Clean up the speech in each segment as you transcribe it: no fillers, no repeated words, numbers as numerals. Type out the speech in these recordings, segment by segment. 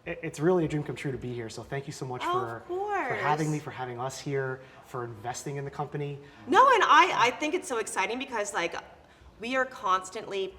it's really a dream come true to be here. So thank you so much for having me, for having us here, for investing in the company. No, and I think it's so exciting because like we are constantly,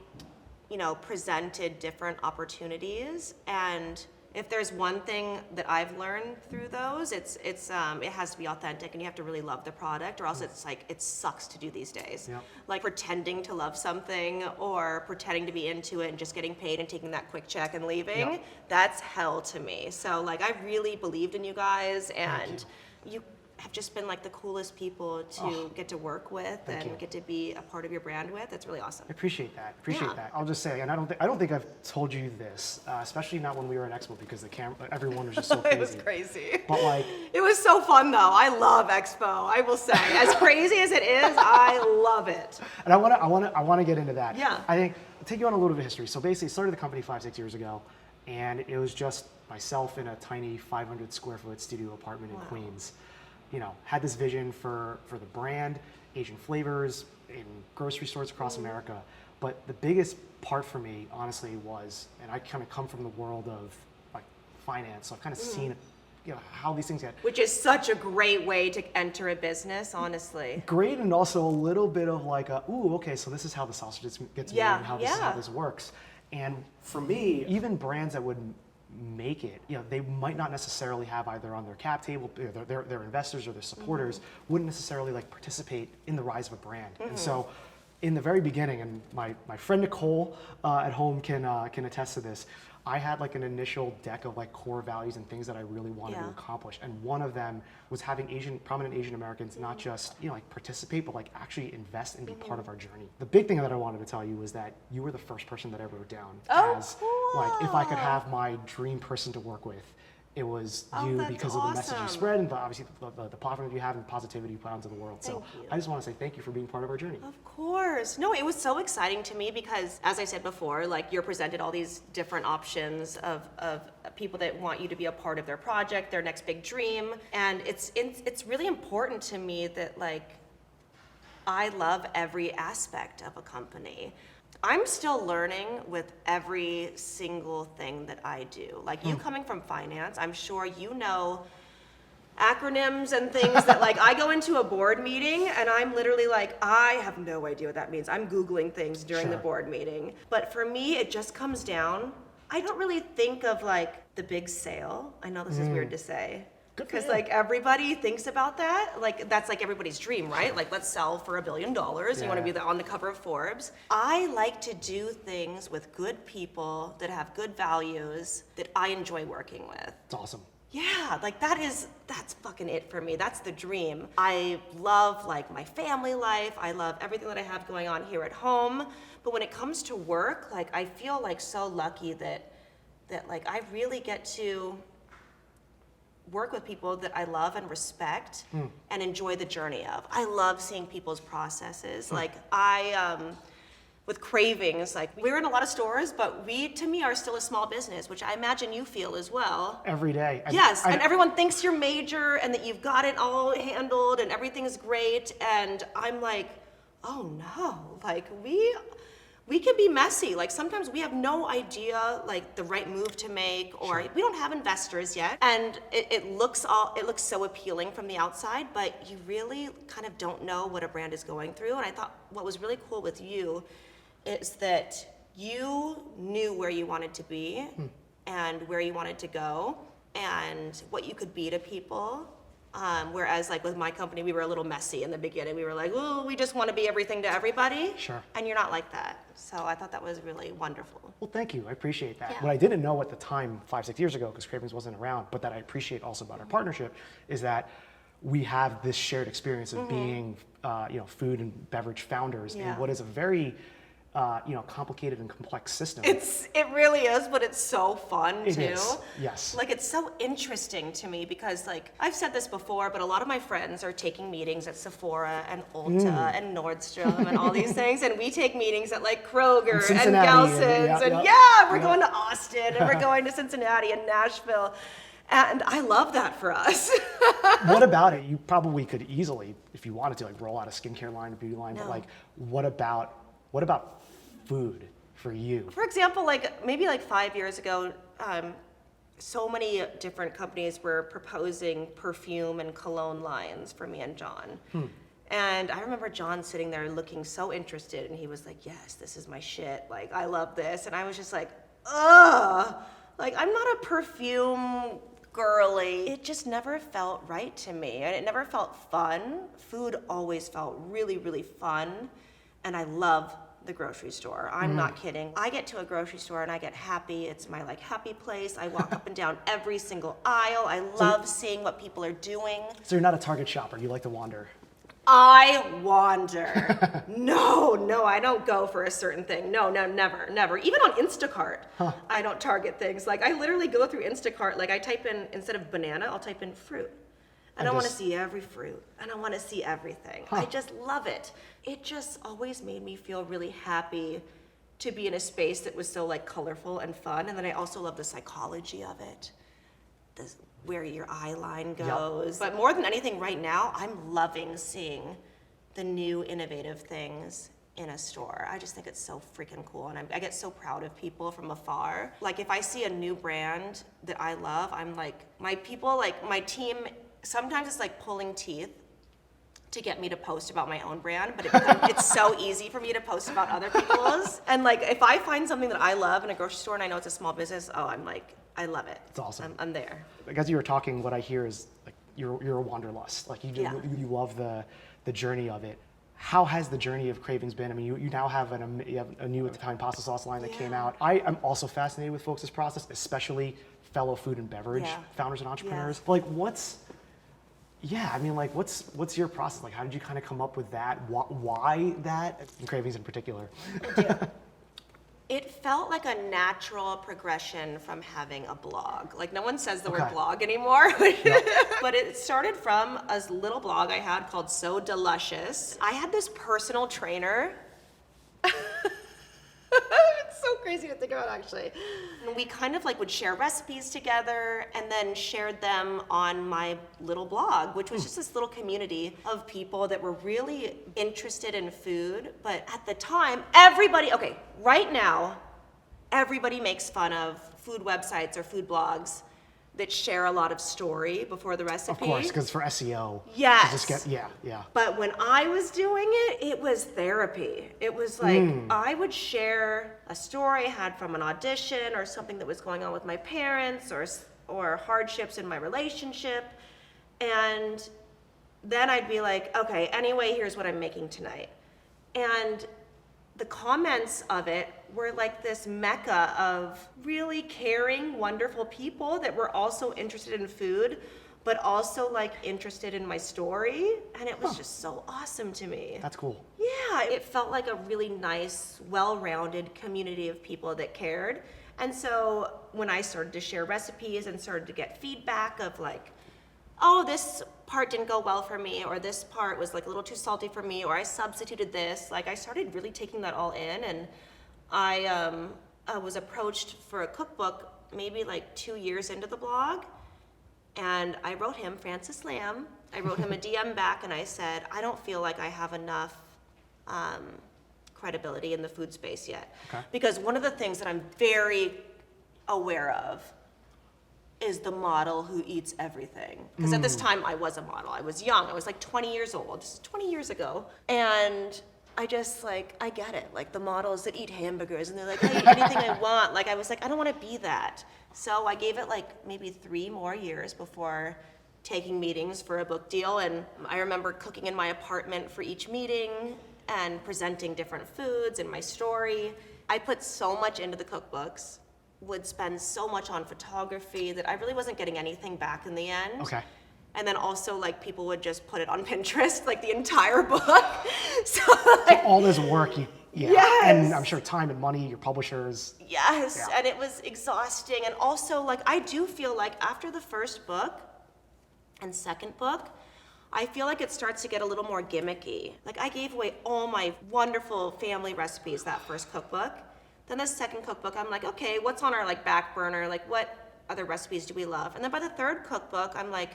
you know, presented different opportunities, and if there's one thing that I've learned through those, it has to be authentic, and you have to really love the product, or else it's like it sucks to do these days. Yep. Like pretending to love something or pretending to be into it and just getting paid and taking that quick check and leaving. Yep. That's hell to me. So like I really believed in you guys, and you have just been like the coolest people to get to work with and get to be a part of your brand with. It's really awesome. I appreciate that. That. I'll just say, and I don't think I've told you this, especially not when we were at Expo, because the camera, everyone was just so crazy. It was crazy. But like, it was so fun though. I love Expo. I will say, as crazy as it is, I love it. And I want to get into that. Yeah. I think I'll take you on a little bit of history. So basically, started the company 5-6 years ago, and it was just myself in a tiny 500 square foot studio apartment in Queens. You know, had this vision for the brand, Asian flavors in grocery stores across America. But the biggest part for me, honestly, was, and I kind of come from the world of like finance, so I've kind of seen, you know, how these things get. Which is such a great way to enter a business, honestly. Great, and also a little bit of like, ooh, okay, so this is how the sausage gets made, and how this is how this works. And for me, even brands that would make it, you know, they might not necessarily have either on their cap table, their investors or their supporters wouldn't necessarily like participate in the rise of a brand. And so in the very beginning, and my friend Nicole at home can attest to this, I had like an initial deck of like core values and things that I really wanted to accomplish. And one of them was having prominent Asian Americans not just, you know, like participate, but like actually invest and be part of our journey. The big thing that I wanted to tell you was that you were the first person that I wrote down as like, if I could have my dream person to work with, it was you, because of the message you spread and obviously the platform that you have and the positivity you put onto the world. So I just want to say thank you for being part of our journey. Of course. No, it was so exciting to me because, as I said before, like you're presented all these different options of people that want you to be a part of their project, their next big dream. And it's really important to me that like I love every aspect of a company. I'm still learning with every single thing that I do. Like you coming from finance, I'm sure you know acronyms and things that like I go into a board meeting and I'm literally like, I have no idea what that means. I'm Googling things during the board meeting. But for me, it just comes down, I don't really think of like the big sale. I know this is weird to say. Because like everybody thinks about that, like that's like everybody's dream, right? Like let's sell for $1 billion. You want to be on the cover of Forbes. I like to do things with good people that have good values that I enjoy working with. It's awesome. Yeah, like that's fucking it for me. That's the dream. I love like my family life. I love everything that I have going on here at home. But when it comes to work, like I feel like so lucky that like I really get to work with people that I love and respect and enjoy the journey of. I love seeing people's processes. Like with Cravings, like we're in a lot of stores, but we, to me, are still a small business, which I imagine you feel as well. Every day. Yes, and everyone thinks you're major and that you've got it all handled and everything's great. And I'm like, oh no, like we can be messy. Like sometimes we have no idea like the right move to make, or we don't have investors yet. And it looks so appealing from the outside, but you really kind of don't know what a brand is going through. And I thought what was really cool with you is that you knew where you wanted to be and where you wanted to go and what you could be to people. Whereas like with my company, we were a little messy in the beginning. We were like, oh, we just want to be everything to everybody. Sure. And you're not like that. So I thought that was really wonderful. Well, thank you. I appreciate that. Yeah. What I didn't know at the time, 5-6 years ago, because Cravings wasn't around, but that I appreciate also about our partnership, is that we have this shared experience of being, food and beverage founders in what is a very complicated and complex system. It really is, but it's so fun too. It is, yes. Like it's so interesting to me because like I've said this before, but a lot of my friends are taking meetings at Sephora and Ulta and Nordstrom and all these things, and we take meetings at like Kroger and Gelson's we're going to Austin and we're going to Cincinnati and Nashville. And I love that for us. What about it? You probably could easily, if you wanted to, like roll out a skincare line, a beauty line, but like what about food for you? For example, like maybe like 5 years ago, so many different companies were proposing perfume and cologne lines for me and John. And I remember John sitting there looking so interested, and he was like, yes, this is my shit. Like, I love this. And I was just like, ugh. Like, I'm not a perfume girly. It just never felt right to me. And it never felt fun. Food always felt really, really fun. And I love the grocery store. I'm not kidding. I get to a grocery store and I get happy. It's my like happy place. I walk up and down every single aisle. I love seeing what people are doing. So you're not a Target shopper. You like to wander. I wander. No, I don't go for a certain thing. No, never. Even on Instacart, I don't target things. Like, I literally go through Instacart, like I type in, instead of banana, I'll type in fruit. And I want to see every fruit, and I want to see everything. I just love it. It just always made me feel really happy to be in a space that was so like colorful and fun. And then I also love the psychology of it. Where your eye line goes. But more than anything right now, I'm loving seeing the new innovative things in a store. I just think it's so freaking cool, and I get so proud of people from afar. Like, if I see a new brand that I love, I'm like, my people, like my team, sometimes it's like pulling teeth to get me to post about my own brand, but it's so easy for me to post about other people's. And like, if I find something that I love in a grocery store and I know it's a small business, I'm like, I love it. It's awesome. I'm there. Like, as you were talking, what I hear is like you're a wanderlust. Like you love the journey of it. How has the journey of Cravings been? I mean, you now have you have a new Italian pasta sauce line that came out. I am also fascinated with folks' process, especially fellow food and beverage founders and entrepreneurs. Like, what's your process? Like, how did you kind of come up with that? Why that? And Cravings in particular. It felt like a natural progression from having a blog. Like, no one says the word blog anymore. But it started from a little blog I had called So Delicious. I had this personal trainer. It's so crazy to think about, actually. And we kind of like would share recipes together and then shared them on my little blog, which was just this little community of people that were really interested in food. But at the time, right now, everybody makes fun of food websites or food blogs that share a lot of story before the recipe. Of course, because for SEO. Yes. Yeah. But when I was doing it, it was therapy. It was like, I would share a story I had from an audition or something that was going on with my parents or hardships in my relationship. And then I'd be like, okay, anyway, here's what I'm making tonight. And the comments of it were like this mecca of really caring, wonderful people that were also interested in food, but also like interested in my story. And it was just so awesome to me. That's cool. Yeah, it felt like a really nice, well-rounded community of people that cared. And so when I started to share recipes and started to get feedback of like, oh, this part didn't go well for me, or this part was like a little too salty for me, or I substituted this. Like, I started really taking that all in, and I was approached for a cookbook maybe like 2 years into the blog, and I wrote him, Francis Lamb, I wrote him a DM back, and I said, I don't feel like I have enough credibility in the food space yet. Because one of the things that I'm very aware of is the model who eats everything. Because at this time, I was a model. I was young. I was like 20 years old. This is 20 years ago. And I just like, I get it. Like, the models that eat hamburgers and they're like, I eat anything I want. Like, I was like, I don't want to be that. So I gave it like maybe 3 more years before taking meetings for a book deal. And I remember cooking in my apartment for each meeting and presenting different foods and my story. I put so much into the cookbooks, would spend so much on photography that I really wasn't getting anything back in the end. Okay. And then also, like, people would just put it on Pinterest, like the entire book. So all this work, Yes. And I'm sure time and money, your publishers. Yes, Yeah. and it was exhausting. And also, like, I do feel like after the first book and second book, I feel like it starts to get a little more gimmicky. Like, I gave away all my wonderful family recipes that first cookbook. Then the second cookbook, I'm like, okay, what's on our like back burner? Like, what other recipes do we love? And then by the third cookbook, I'm like,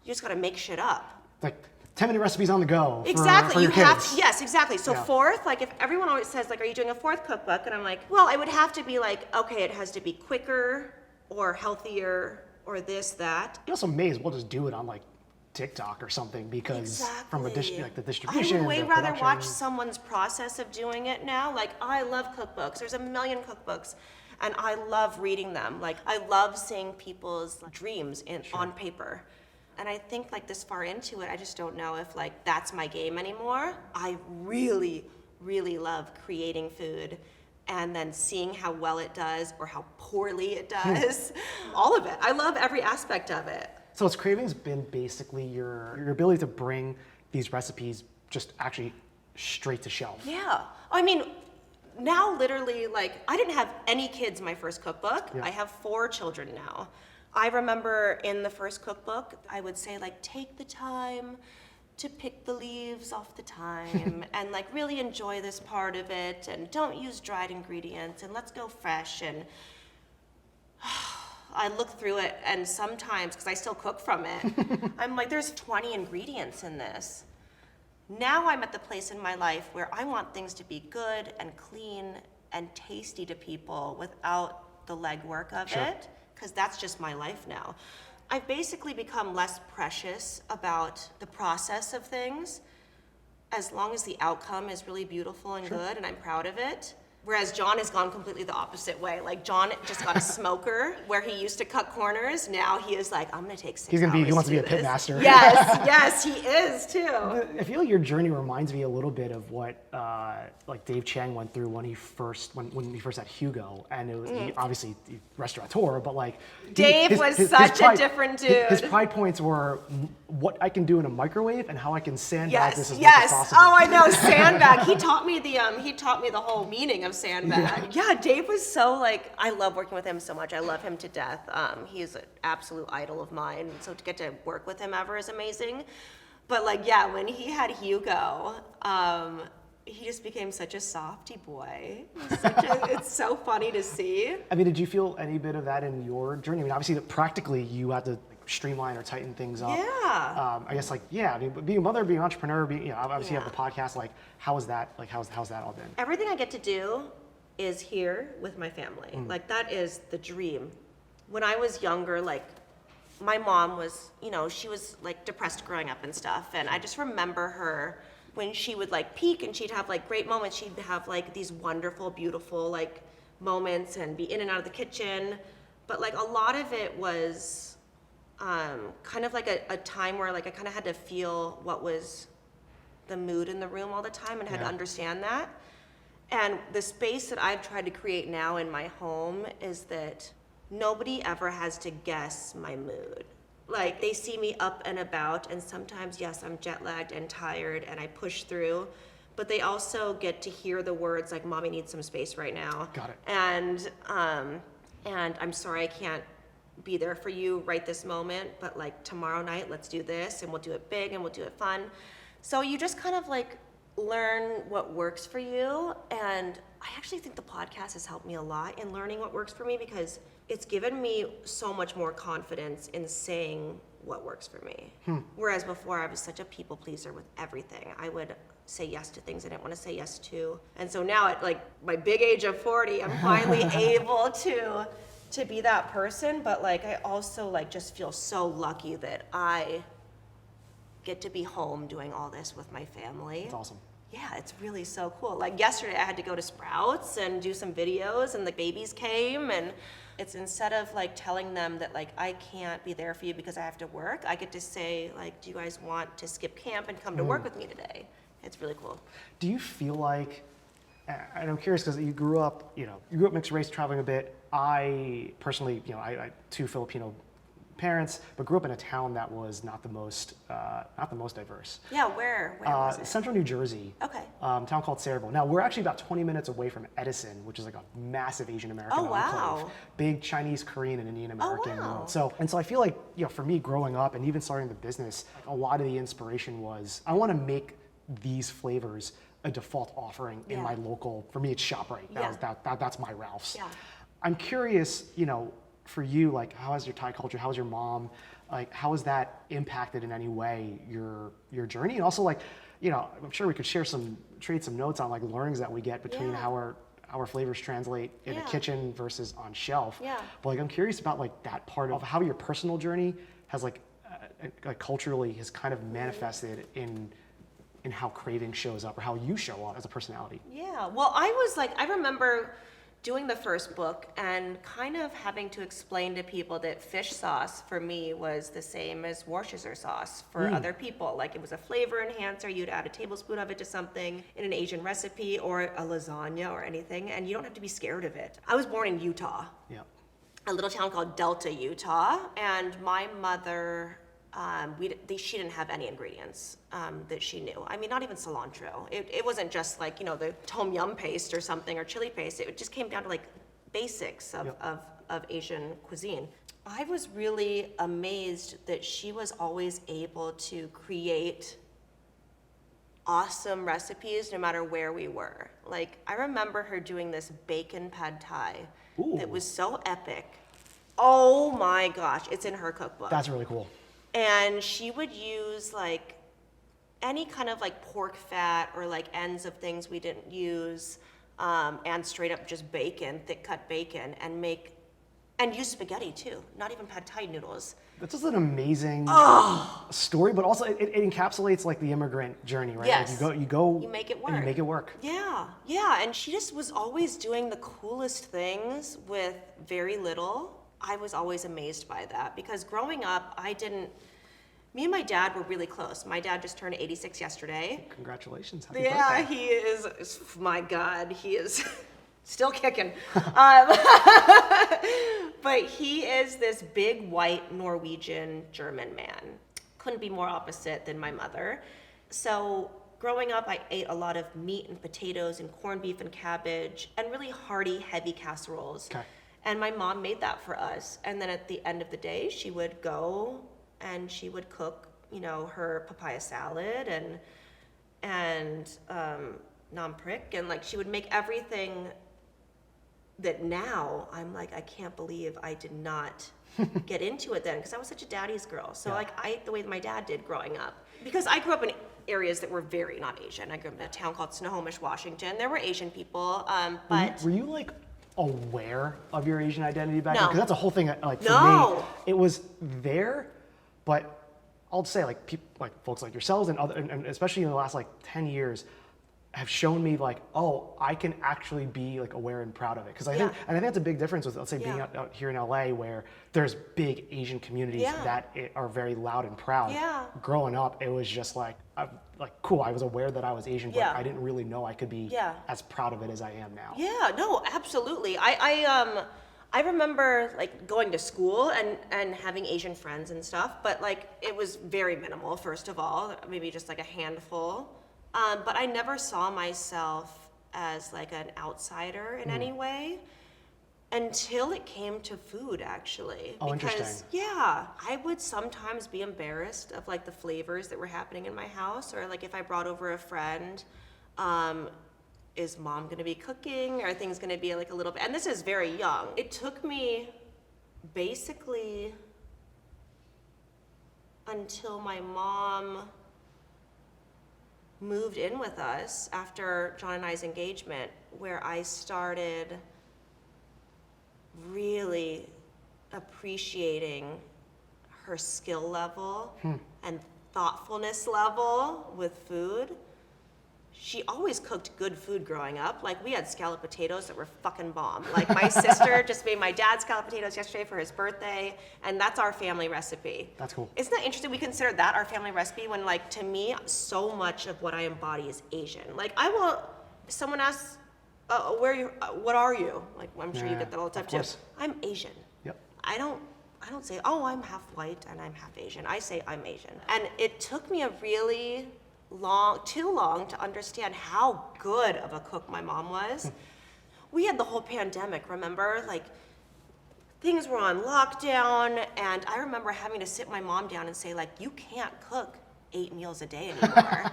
you just gotta make shit up. Like 10-minute recipes on the go. Exactly, for your kids. yes, exactly. So fourth, like, if everyone always says like, are you doing a fourth cookbook? And I'm like, well, it would have to be like, okay, it has to be quicker or healthier or this, that. You also may as well just do it on like TikTok or something, because from the distribution, I would way the rather production. watch someone's process of doing it now. Like, I love cookbooks. There's a million cookbooks, and I love reading them. Like, I love seeing people's dreams on paper. And I think like this far into it, I just don't know if like that's my game anymore. I really, really love creating food and then seeing how well it does or how poorly it does. All of it. I love every aspect of it. So it's Craving's been basically your ability to bring these recipes just actually straight to shelf. Yeah. I mean, now literally, like, I didn't have any kids in my first cookbook. Yeah. I have 4 children now. I remember in the first cookbook, I would say like, take the time to pick the leaves off the thyme and like really enjoy this part of it, and don't use dried ingredients, and let's go fresh. And I look through it, and sometimes, because I still cook from it, I'm like, there's 20 ingredients in this. Now I'm at the place in my life where I want things to be good and clean and tasty to people without the legwork of it, because that's just my life now. I've basically become less precious about the process of things, as long as the outcome is really beautiful and good and I'm proud of it. Whereas John has gone completely the opposite way. Like, John just got a smoker where he used to cut corners. Now he is like, I'm gonna take 6 hours. He wants to be a this. pit master. Yes, he is too. I feel like your journey reminds me a little bit of what like Dave Chang went through when he first had Hugo, and it was he, obviously restaurateur, but like Dave was such a different dude. His pride points were what I can do in a microwave and how I can sandbag this as much as Yes. possible. Oh, I know, sandbag. He taught me the whole meaning of sandbag. Yeah, Dave was so like, I love working with him so much. I love him to death. He's an absolute idol of mine. So to get to work with him ever is amazing. But like, yeah, when he had Hugo, he just became such a softy boy. It's so funny to see. I mean, did you feel any bit of that in your journey? I mean, obviously, practically, you had to streamline or tighten things up. Yeah. I guess, like, yeah, I mean, being a mother, being an entrepreneur, obviously you have the podcast. Like, how's that all been? Everything I get to do is here with my family. Like, that is the dream. When I was younger, like, my mom was, she was like depressed growing up and stuff. And I just remember her when she would like peak and she'd have like great moments. She'd have like these wonderful, beautiful like moments and be in and out of the kitchen. But like a lot of it was kind of like a time where like I kind of had to feel what was the mood in the room all the time and had to understand that. And the space that I've tried to create now in my home is that nobody ever has to guess my mood. Like, they see me up and about, and sometimes, yes, I'm jet lagged and tired and I push through, but they also get to hear the words like, Mommy needs some space right now. Got it. And I'm sorry I can't be there for you right this moment, but like tomorrow night, let's do this, and we'll do it big and we'll do it fun. So you just kind of like learn what works for you. And I actually think the podcast has helped me a lot in learning what works for me, because it's given me so much more confidence in saying what works for me. Whereas before I was such a people pleaser with everything. I would say yes to things I didn't want to say yes to. And so now at like my big age of 40, I'm finally able to be that person. But like, I also like just feel so lucky that I get to be home doing all this with my family. That's awesome. Yeah, it's really so cool. Like yesterday I had to go to Sprouts and do some videos, and the babies came, and it's instead of like telling them that like I can't be there for you because I have to work, I get to say like, do you guys want to skip camp and come to work with me today? It's really cool. Do you feel like, and I'm curious because you grew up mixed race, traveling a bit. I personally, I 2 Filipino parents, but grew up in a town that was not the most diverse. Yeah, where was it? Central New Jersey. Okay. Town called Sayreville. Now we're actually about 20 minutes away from Edison, which is like a massive Asian American enclave. Big Chinese, Korean, and Indian American. wow. So I feel like for me growing up and even starting the business, a lot of the inspiration was I want to make these flavors a default offering in my local. For me, it's ShopRite. That's my Ralph's. Yeah. I'm curious, for you, like, how has your Thai culture, how has your mom, like, how has that impacted in any way your journey? And also, like, I'm sure we could trade some notes on like learnings that we get between how our flavors translate in a kitchen versus on shelf. Yeah. But like I'm curious about like that part of how your personal journey has like culturally has kind of manifested in how craving shows up or how you show up as a personality. Yeah, well, I remember doing the first book and kind of having to explain to people that fish sauce for me was the same as Worcestershire sauce for other people. Like it was a flavor enhancer, you'd add a tablespoon of it to something in an Asian recipe or a lasagna or anything, and you don't have to be scared of it. I was born in Utah, a little town called Delta, Utah, and my mother, she didn't have any ingredients that she knew. I mean, not even cilantro. It wasn't just like, the tom yum paste or something or chili paste. It just came down to like basics of Asian cuisine. I was really amazed that she was always able to create awesome recipes no matter where we were. Like, I remember her doing this bacon pad thai that was so epic. Oh my gosh, it's in her cookbook. That's really cool. And she would use like any kind of like pork fat or like ends of things we didn't use, and straight up just bacon, thick cut bacon, and use spaghetti too, not even pad thai noodles. That's just an amazing story, but also it encapsulates like the immigrant journey, right? Yes. Like you make it work. And you make it work. Yeah, and she just was always doing the coolest things with very little. I was always amazed by that because growing up, me and my dad were really close. My dad just turned 86 yesterday. Congratulations. Happy birthday. He is, my God, he is still kicking. But he is this big white Norwegian German man. Couldn't be more opposite than my mother. So growing up, I ate a lot of meat and potatoes and corned beef and cabbage and really hearty, heavy casseroles. Okay. And my mom made that for us. And then at the end of the day, she would go and she would cook, her papaya salad and nam prik, and like she would make everything that now I'm like, I can't believe I did not get into it then because I was such a daddy's girl. So like I ate the way that my dad did growing up. Because I grew up in areas that were very not Asian. I grew up in a town called Snohomish, Washington. There were Asian people, but... Were you like aware of your Asian identity back then? No. Because that's a whole thing. Like for me, it was there, but I'll say like people, like folks like yourselves and especially in the last like 10 years, have shown me like, oh, I can actually be like aware and proud of it. Because I think that's a big difference with, let's say, being out here in LA where there's big Asian communities that are very loud and proud. Growing up, it was just like cool. I was aware that I was Asian, but I didn't really know I could be as proud of it as I am now. Yeah, no, absolutely. I remember like going to school and having Asian friends and stuff, but like it was very minimal, first of all, maybe just like a handful. But I never saw myself as like an outsider in any way until it came to food, actually. Oh, because, interesting. yeah, I would sometimes be embarrassed of like the flavors that were happening in my house, or like if I brought over a friend, is mom gonna be cooking? Are things gonna be like a little bit, and this is very young. It took me basically until my mom moved in with us after John and I's engagement, where I started really appreciating her skill level and thoughtfulness level with food. She always cooked good food growing up. Like, we had scalloped potatoes that were fucking bomb. Like, my sister just made my dad scalloped potatoes yesterday for his birthday, and that's our family recipe. That's cool. Isn't that interesting? We consider that our family recipe when, like, to me, so much of what I embody is Asian. Like, someone asks, what are you? Like, I'm sure you get that all the time, too. I'm Asian. Yep. I don't say, oh, I'm half white and I'm half Asian. I say I'm Asian. And it took me a really too long to understand how good of a cook my mom was. We had the whole pandemic, remember? Like, things were on lockdown, and I remember having to sit my mom down and say, like, you can't cook 8 meals a day anymore.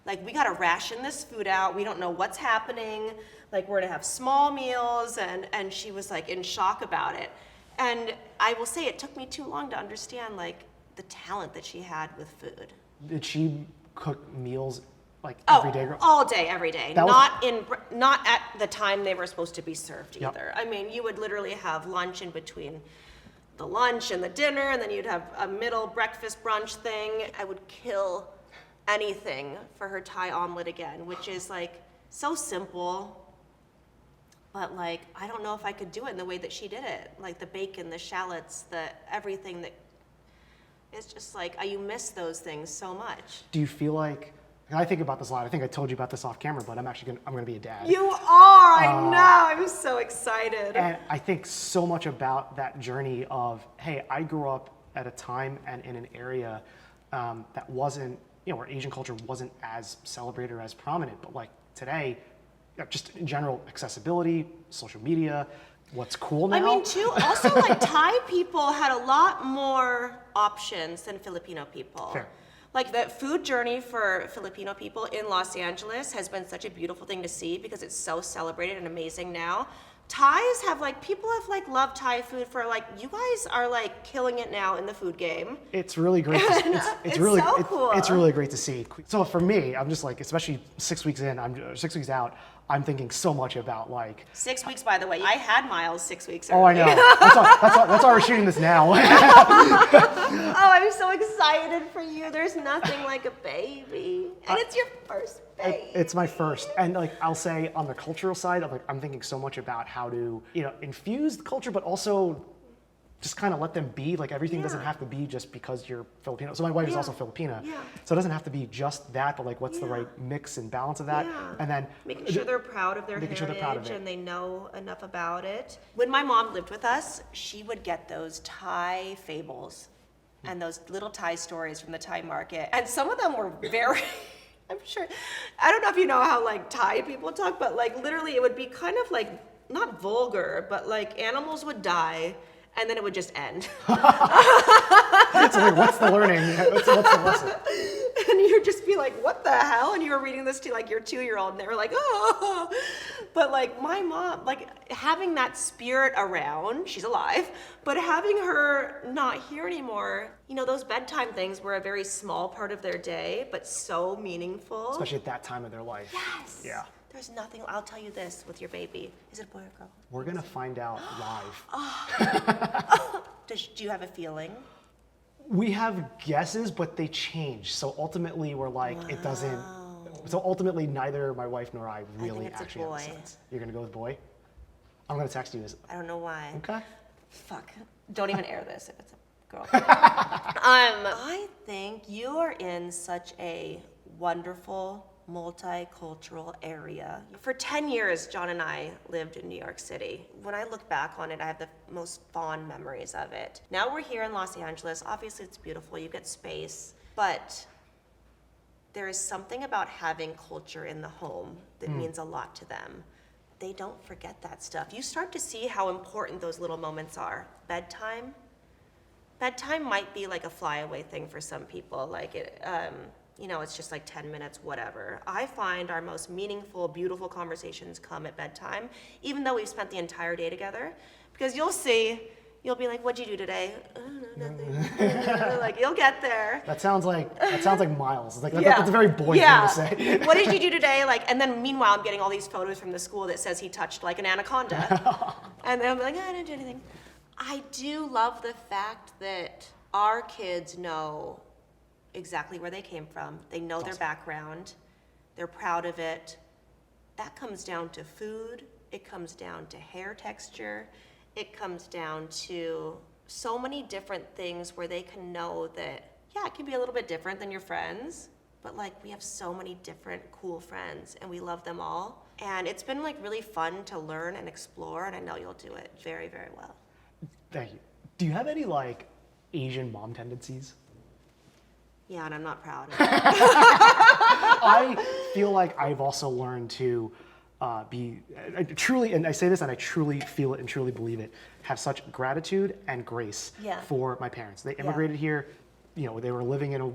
Like, we gotta ration this food out. We don't know what's happening. Like, we're gonna have small meals, and she was like in shock about it. And I will say it took me too long to understand like the talent that she had with food. Did she cook meals like everyday girl? All day, every day. Not at the time they were supposed to be served either. I mean, you would literally have lunch in between the lunch and the dinner, and then you'd have a middle breakfast brunch thing. I would kill anything for her Thai omelet again, which is like so simple, but like I don't know if I could do it in the way that she did it. Like the bacon, the shallots, the everything that it's just like you miss those things so much. Do you feel like, and I think about this a lot. I think I told you about this off camera, but I'm gonna be a dad. You are, I know. I'm so excited. And I think so much about that journey of, hey, I grew up at a time and in an area that wasn't, where Asian culture wasn't as celebrated or as prominent, but like today, just in general, accessibility, social media, what's cool now. I mean, too, also like Thai people had a lot more options than Filipino people. Fair. Like the food journey for Filipino people in Los Angeles has been such a beautiful thing to see because it's so celebrated and amazing now. Thais have people have loved Thai food for you guys are killing it now in the food game. It's really great. It's really so cool. It's really great to see. So for me, I'm just especially 6 weeks in, 6 weeks out, I'm thinking so much about 6 weeks, by the way. I had Miles 6 weeks early. Oh, I know. That's why we're shooting this now. Oh, I'm so excited for you. There's nothing like a baby, and it's your first baby. It's my first, and I'll say on the cultural side, I'm thinking so much about how to infuse the culture, but also just kind of let them be. Everything doesn't have to be just because you're Filipino. So my wife is also Filipina. Yeah. So it doesn't have to be just that, but what's the right mix and balance of that? Yeah. And then making sure they're proud of their heritage and they know enough about it. When my mom lived with us, she would get those Thai fables and those little Thai stories from the Thai market. And some of them were very I'm sure, I don't know if you know how Thai people talk, but literally it would be kind of not vulgar, but animals would die and then it would just end. So what's the learning? What's the lesson? And you'd just be like, what the hell? And you were reading this to your 2-year-old and they were like, oh. But my mom, having that spirit around, she's alive, but having her not here anymore, those bedtime things were a very small part of their day, but so meaningful. Especially at that time of their life. Yes. Yeah. There's nothing, I'll tell you this with your baby. Is it a boy or girl? We're gonna find out live. Do you have a feeling? We have guesses, but they change. So ultimately, we're it doesn't. So ultimately, neither my wife nor I really actually have a sense. You're gonna go with boy? I'm gonna text you. I don't know why. Okay. Fuck. Don't even air this if it's a girl. I think you are in such a wonderful multicultural area. For 10 years, John and I lived in New York City. When I look back on it, I have the most fond memories of it. Now we're here in Los Angeles. Obviously, it's beautiful. You get space. But there is something about having culture in the home that means a lot to them. They don't forget that stuff. You start to see how important those little moments are. Bedtime might be a flyaway thing for some people. It's just 10 minutes, whatever. I find our most meaningful, beautiful conversations come at bedtime, even though we've spent the entire day together. Because you'll be like, what'd you do today? Nothing. You'll get there. That sounds like Miles. That's a very boy thing to say. What did you do today? And then meanwhile, I'm getting all these photos from the school that says he touched an anaconda. And then I'm like, I didn't do anything. I do love the fact that our kids know exactly where they came from. They know their background. They're proud of it. That comes down to food. It comes down to hair texture. It comes down to so many different things where they can know that, it can be a little bit different than your friends, but we have so many different cool friends and we love them all. And it's been really fun to learn and explore, and I know you'll do it very, very well. Thank you. Do you have any Asian mom tendencies? Yeah, and I'm not proud of it. I feel like I've also learned to be truly, and I say this and I truly feel it and truly believe it, have such gratitude and grace for my parents. They immigrated here, they were living in a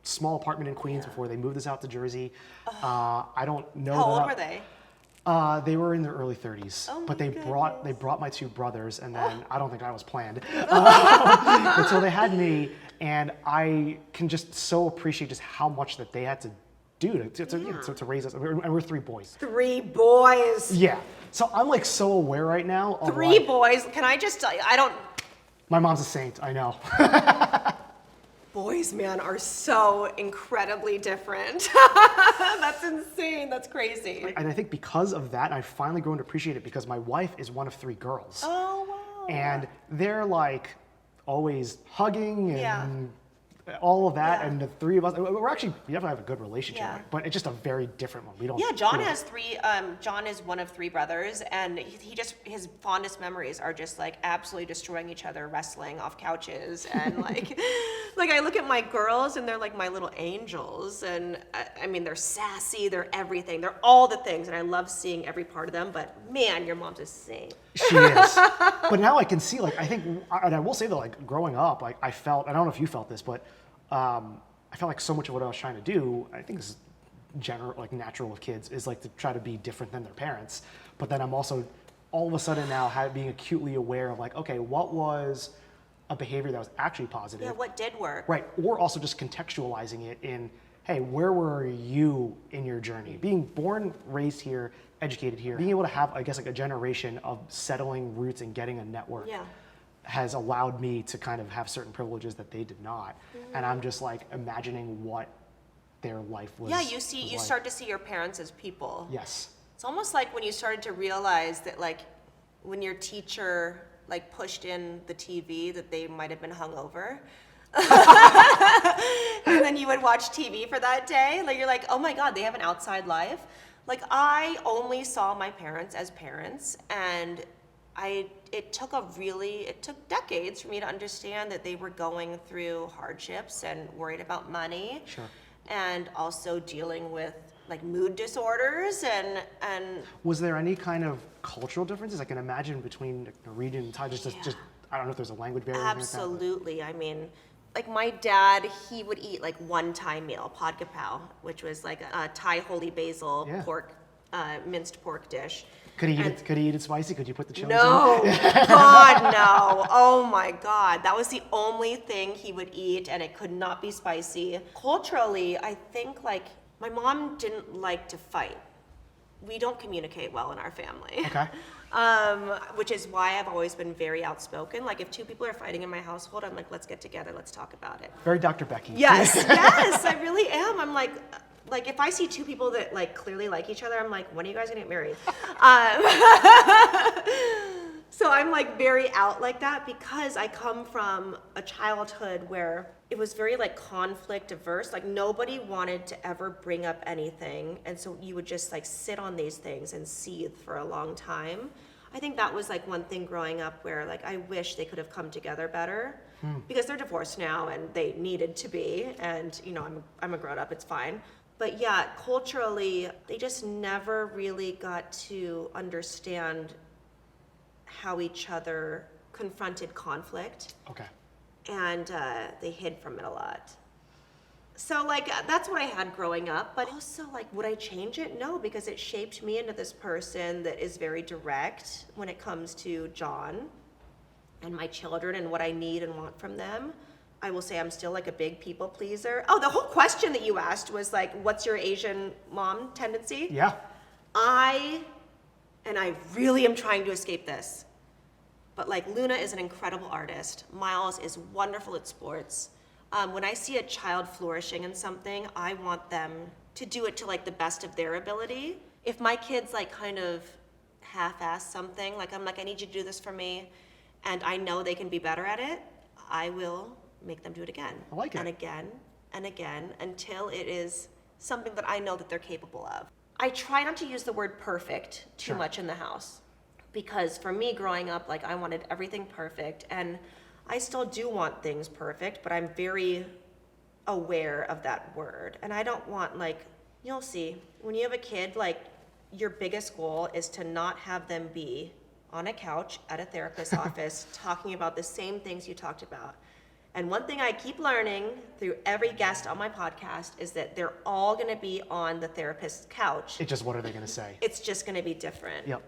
small apartment in Queens before they moved us out to Jersey. I don't know. How old were they? They were in their early 30s, but they brought my 2 brothers, and then I don't think I was planned. Until they had me, and I can just so appreciate just how much that they had to dude, to raise us, and we're 3 boys. 3 boys. Yeah. So I'm like so aware right now of 3 boys. Can I just tell you, My mom's a saint, I know. Boys, man, are so incredibly different. That's insane. That's crazy. And I think because of that, I've finally grown to appreciate it because my wife is one of 3 girls. Oh, wow. And they're like always hugging and all of that. And the 3 of us, we definitely have a good relationship, but it's just a very different one. We don't. Yeah, John has 3, John is one of 3 brothers, and his fondest memories are just like absolutely destroying each other, wrestling off couches, and like, like I look at my girls and they're like my little angels, and I mean, they're sassy, they're everything, they're all the things, and I love seeing every part of them, but man, your mom's a saint. She is. But now I can see, like, I think, and I will say that, like, growing up, like, I felt, I don't know if you felt this, but I felt like so much of what I was trying to do, I think is natural with kids, is like to try to be different than their parents. But then I'm also, all of a sudden now, being acutely aware of like, okay, what was a behavior that was actually positive? Yeah, what did work? Right, or also just contextualizing it in, hey, where were you in your journey? Being born, raised here, educated here, being able to have, I guess, like a generation of settling roots and getting a network has allowed me to kind of have certain privileges that they did not. And I'm just like imagining what their life was. Yeah, you start to see your parents as people. Yes. It's almost like when you started to realize that, like, when your teacher like pushed in the TV that they might have been hungover. And then you would watch TV for that day. Like, you're like, oh my God, they have an outside life. Like, I only saw my parents as parents, and it took decades for me to understand that they were going through hardships and worried about money. Sure. And also dealing with like mood disorders and Was there any kind of cultural differences? I can imagine between Norwegian and Thai, just I don't know if there's a language barrier. Absolutely. I mean, like my dad, he would eat like one Thai meal, pad kapao, which was like a Thai holy basil pork, minced pork dish. Could he eat it spicy? Could you put the chili No, in? God, no. Oh my God. That was the only thing he would eat, and it could not be spicy. Culturally, I think like my mom didn't like to fight. We don't communicate well in our family. Okay. Which is why I've always been very outspoken. Like if 2 people are fighting in my household, I'm like, let's get together, let's talk about it. Very Dr. Becky. Yes, yes, I really am. I'm like if I see 2 people that like clearly like each other, I'm like, when are you guys gonna get married? So I'm like very out like that because I come from a childhood where it was very like conflict averse. Like nobody wanted to ever bring up anything. And so you would just like sit on these things and seethe for a long time. I think that was like one thing growing up where like I wish they could have come together better because they're divorced now and they needed to be. And you know, I'm a grown up, it's fine. But yeah, culturally, they just never really got to understand how each other confronted conflict. Okay. And they hid from it a lot. So like, that's what I had growing up, but also like, would I change it? No, because it shaped me into this person that is very direct when it comes to John and my children and what I need and want from them. I will say I'm still like a big people pleaser. Oh, the whole question that you asked was like, what's your Asian mom tendency? Yeah. I really am trying to escape this. But like Luna is an incredible artist. Miles is wonderful at sports. When I see a child flourishing in something, I want them to do it to like the best of their ability. If my kids like kind of half-ass something, like I'm like, I need you to do this for me, and I know they can be better at it, I will make them do it again. I like it. And again, and again, until it is something that I know that they're capable of. I try not to use the word perfect too much in the house. Because for me growing up, like I wanted everything perfect, and I still do want things perfect, but I'm very aware of that word. And I don't want like, you'll see, when you have a kid, like your biggest goal is to not have them be on a couch at a therapist's office talking about the same things you talked about. And one thing I keep learning through every guest on my podcast is that they're all gonna be on the therapist's couch. It's just, what are they gonna say? It's just gonna be different. Yep.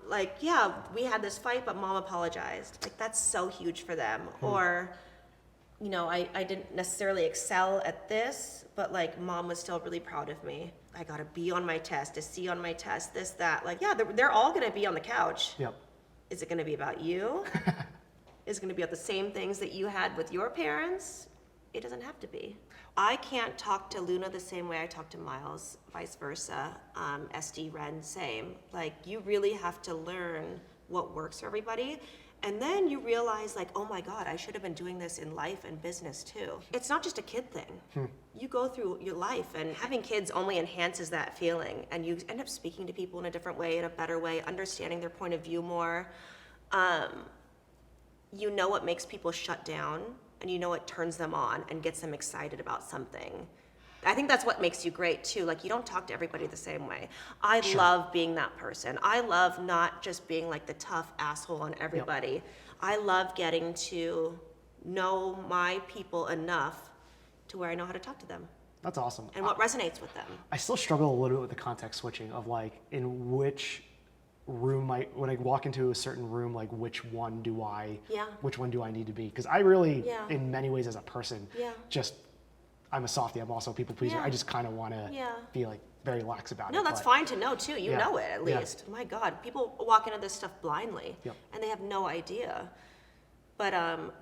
Like, yeah, we had this fight, but mom apologized. Like, that's so huge for them. Or you know, I didn't necessarily excel at this, but like mom was still really proud of me. I got a B on my test, a C on my test, this, that. Like, yeah, they're all gonna be on the couch. Yep. Is it gonna be about you? Is it gonna be about the same things that you had with your parents? It doesn't have to be. I can't talk to Luna the same way I talk to Miles, vice versa. SD, Ren, same. Like, you really have to learn what works for everybody. And then you realize, like, oh my God, I should have been doing this in life and business too. It's not just a kid thing. You go through your life, and having kids only enhances that feeling. And you end up speaking to people in a different way, in a better way, understanding their point of view more. You know what makes people shut down, and you know what turns them on and gets them excited about something. I think that's what makes you great too. Like, you don't talk to everybody the same way. I love being that person. I love not just being like the tough asshole on everybody. Yep. I love getting to know my people enough to where I know how to talk to them. That's awesome. And what resonates with them. I still struggle a little bit with the context switching of like, in which room when I walk into a certain room, like which one do I need to be? Because I really, in many ways as a person, I'm a softie. I'm also a people pleaser. I just kind of want to be like very lax about it. No, that's fine to know too. You know it at least. My God, people walk into this stuff blindly and they have no idea. But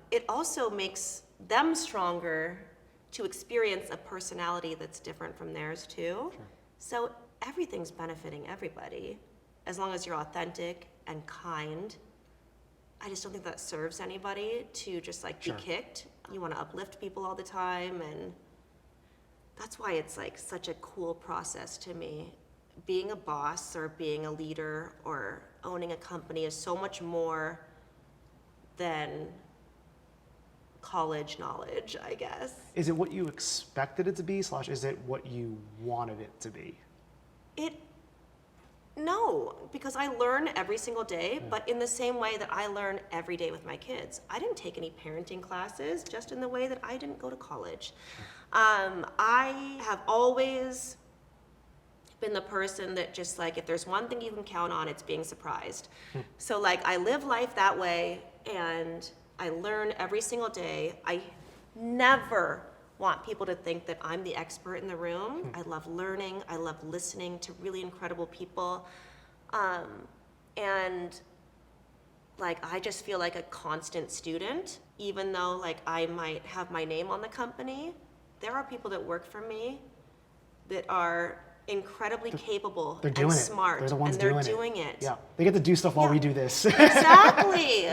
it also makes them stronger to experience a personality that's different from theirs too. Sure. So everything's benefiting everybody as long as you're authentic and kind. I just don't think that serves anybody to just like be kicked. You want to uplift people all the time, and that's why it's like such a cool process to me. Being a boss or being a leader or owning a company is so much more than college knowledge, I guess. Is it what you expected it to be, / is it what you wanted it to be? No, because I learn every single day, but in the same way that I learn every day with my kids. I didn't take any parenting classes, just in the way that I didn't go to college. I have always been the person that just like, if there's one thing you can count on, it's being surprised. So like, I live life that way, and I learn every single day. I never want people to think that I'm the expert in the room. I love learning. I love listening to really incredible people. And like, I just feel like a constant student, even though like I might have my name on the company. There are people that work for me that are incredibly capable and smart. They're the ones doing it. Yeah, they get to do stuff while we do this. Exactly.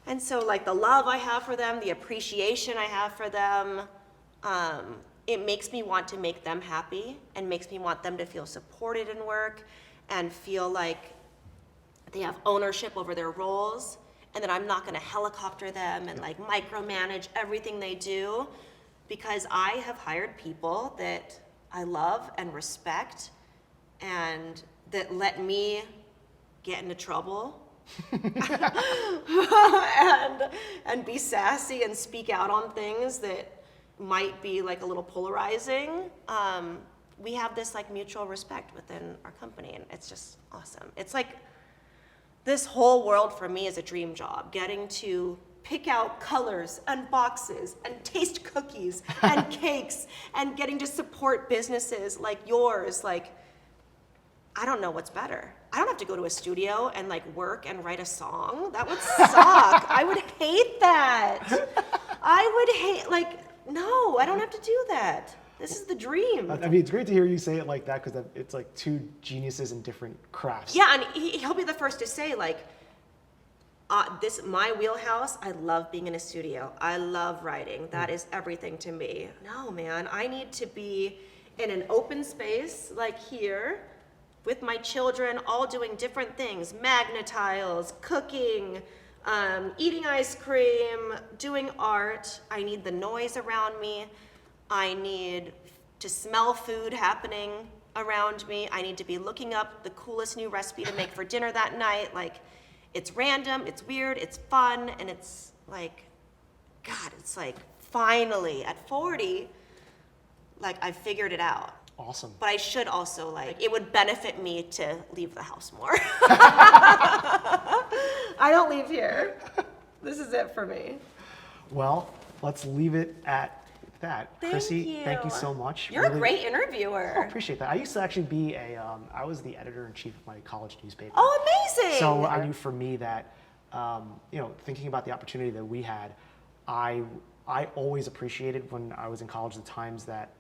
And so like the love I have for them, the appreciation I have for them, it makes me want to make them happy and makes me want them to feel supported in work and feel like they have ownership over their roles, and that I'm not gonna helicopter them and like micromanage everything they do, because I have hired people that I love and respect and that let me get into trouble and be sassy and speak out on things that might be like a little polarizing. We have this like mutual respect within our company, and it's just awesome. It's like this whole world for me is a dream job, getting to pick out colors and boxes and taste cookies and cakes and getting to support businesses like yours. Like, I don't know what's better. I don't have to go to a studio and like work and write a song. That would suck. I would hate that. No, I don't have to do that. This is the dream. I mean, it's great to hear you say it like that, because it's like two geniuses in different crafts. Yeah, and he'll be the first to say like, my wheelhouse, I love being in a studio. I love writing. That is everything to me. No, man, I need to be in an open space like here, with my children, all doing different things, magnetiles, cooking, eating ice cream, doing art. I need the noise around me. I need to smell food happening around me. I need to be looking up the coolest new recipe to make for dinner that night. Like, it's random, it's weird, it's fun, and it's like, God, it's like, finally, at 40, like, I figured it out. Awesome. But I should also, like, it would benefit me to leave the house more. I don't leave here. This is it for me. Well, let's leave it at that. Chrissy, thank you so much. You're a great interviewer. Oh, appreciate that. I used to actually be I was the editor-in-chief of my college newspaper. Oh, amazing. So I knew for me that, thinking about the opportunity that we had, I always appreciated when I was in college the times that,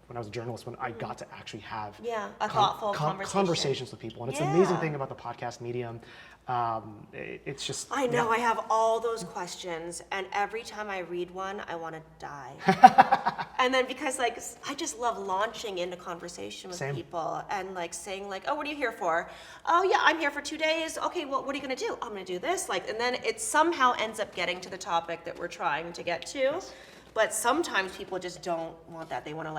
when I was a journalist, when I got to actually have a thoughtful conversations with people. And it's an amazing thing about the podcast medium. It's just... I know, I have all those questions, and every time I read one, I want to die. And then because I just love launching into conversation with people and saying oh, what are you here for? Oh yeah, I'm here for 2 days. Okay, well, what are you gonna do? I'm gonna do this. And then it somehow ends up getting to the topic that we're trying to get to. Yes. But sometimes people just don't want that. They want to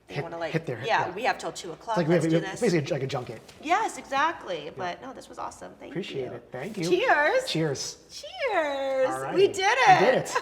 hit their we have till 2 o'clock. It's basically like a junket. Yes, exactly. Yeah. But no, this was awesome. Thank you. Appreciate it. Thank you. Cheers. Cheers. Cheers. All right. We did it. We did it.